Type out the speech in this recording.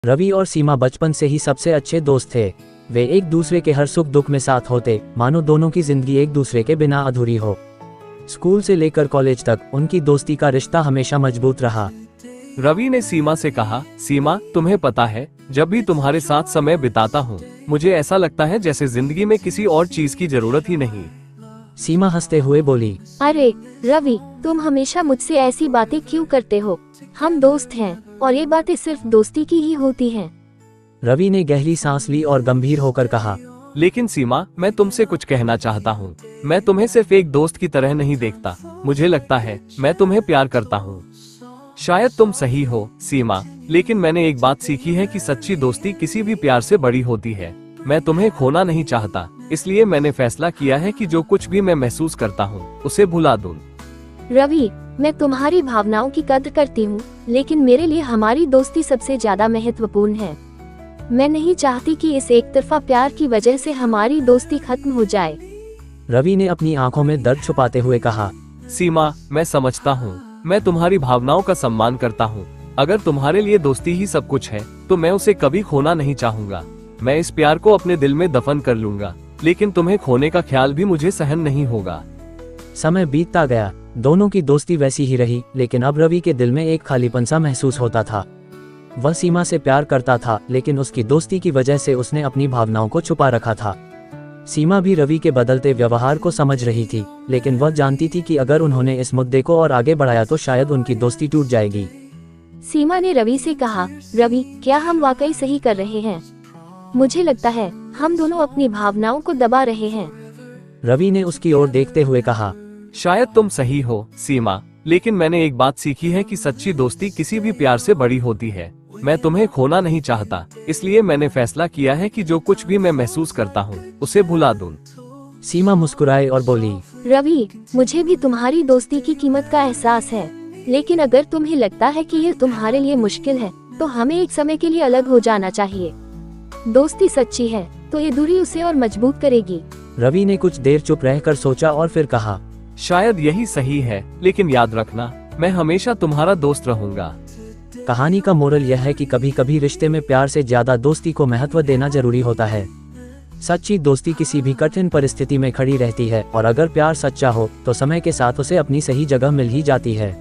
रवि और सीमा बचपन से ही सबसे अच्छे दोस्त थे। वे एक दूसरे के हर सुख दुख में साथ होते, मानो दोनों की जिंदगी एक दूसरे के बिना अधूरी हो। स्कूल से लेकर कॉलेज तक उनकी दोस्ती का रिश्ता हमेशा मजबूत रहा। रवि ने सीमा से कहा, सीमा तुम्हें पता है, जब भी तुम्हारे साथ समय बिताता हूँ मुझे ऐसा लगता है जैसे जिंदगी में किसी और चीज की जरूरत ही नहीं। सीमा हंसते हुए बोली, अरे रवि, तुम हमेशा मुझसे ऐसी बातें क्यों करते हो? हम दोस्त हैं और ये बातें सिर्फ दोस्ती की ही होती हैं। रवि ने गहरी सांस ली और गंभीर होकर कहा, लेकिन सीमा, मैं तुमसे कुछ कहना चाहता हूँ। मैं तुम्हें सिर्फ एक दोस्त की तरह नहीं देखता, मुझे लगता है मैं तुम्हें प्यार करता हूँ। शायद तुम सही हो सीमा, लेकिन मैंने एक बात सीखी है कि सच्ची दोस्ती किसी भी प्यार से बड़ी होती है। मैं तुम्हें खोना नहीं चाहता, इसलिए मैंने फैसला किया है कि जो कुछ भी मैं महसूस करता हूँ उसे भुला दूं। रवि, मैं तुम्हारी भावनाओं की कद्र करती हूँ, लेकिन मेरे लिए हमारी दोस्ती सबसे ज्यादा महत्वपूर्ण है। मैं नहीं चाहती कि इस एक तरफा प्यार की वजह से हमारी दोस्ती खत्म हो जाए। रवि ने अपनी आंखों में दर्द छुपाते हुए कहा, सीमा, मैं समझता हूँ, मैं तुम्हारी भावनाओं का सम्मान करता हूँ। अगर तुम्हारे लिए दोस्ती ही सब कुछ है तो मैं उसे कभी खोना नहीं चाहूँगा। मैं इस प्यार को अपने दिल में दफन कर लूंगा, लेकिन तुम्हें खोने का ख्याल भी मुझे सहन नहीं होगा। समय बीतता गया, दोनों की दोस्ती वैसी ही रही, लेकिन अब रवि के दिल में एक खालीपन सा महसूस होता था। वह सीमा से प्यार करता था, लेकिन उसकी दोस्ती की वजह से उसने अपनी भावनाओं को छुपा रखा था। सीमा भी रवि के बदलते व्यवहार को समझ रही थी, लेकिन वह जानती थी कि अगर उन्होंने इस मुद्दे को और आगे बढ़ाया तो शायद उनकी दोस्ती टूट जाएगी। सीमा ने रवि से कहा, रवि, क्या हम वाकई सही कर रहे हैं? मुझे लगता है हम दोनों अपनी भावनाओं को दबा रहे हैं। रवि ने उसकी ओर देखते हुए कहा, शायद तुम सही हो सीमा, लेकिन मैंने एक बात सीखी है कि सच्ची दोस्ती किसी भी प्यार से बड़ी होती है। मैं तुम्हें खोना नहीं चाहता, इसलिए मैंने फैसला किया है कि जो कुछ भी मैं महसूस करता हूँ उसे भुला दूं। सीमा मुस्कुराई और बोली, रवि, मुझे भी तुम्हारी दोस्ती की कीमत का एहसास है, लेकिन अगर तुम्हें लगता है कि ये तुम्हारे लिए मुश्किल है तो हमें एक समय के लिए अलग हो जाना चाहिए। दोस्ती सच्ची है तो ये दूरी उसे और मजबूत करेगी। रवि ने कुछ देर चुप रहकर सोचा और फिर कहा, शायद यही सही है, लेकिन याद रखना, मैं हमेशा तुम्हारा दोस्त रहूंगा। कहानी का मोरल यह है कि कभी कभी रिश्ते में प्यार से ज्यादा दोस्ती को महत्व देना जरूरी होता है। सच्ची दोस्ती किसी भी कठिन परिस्थिति में खड़ी रहती है, और अगर प्यार सच्चा हो तो समय के साथ उसे अपनी सही जगह मिल ही जाती है।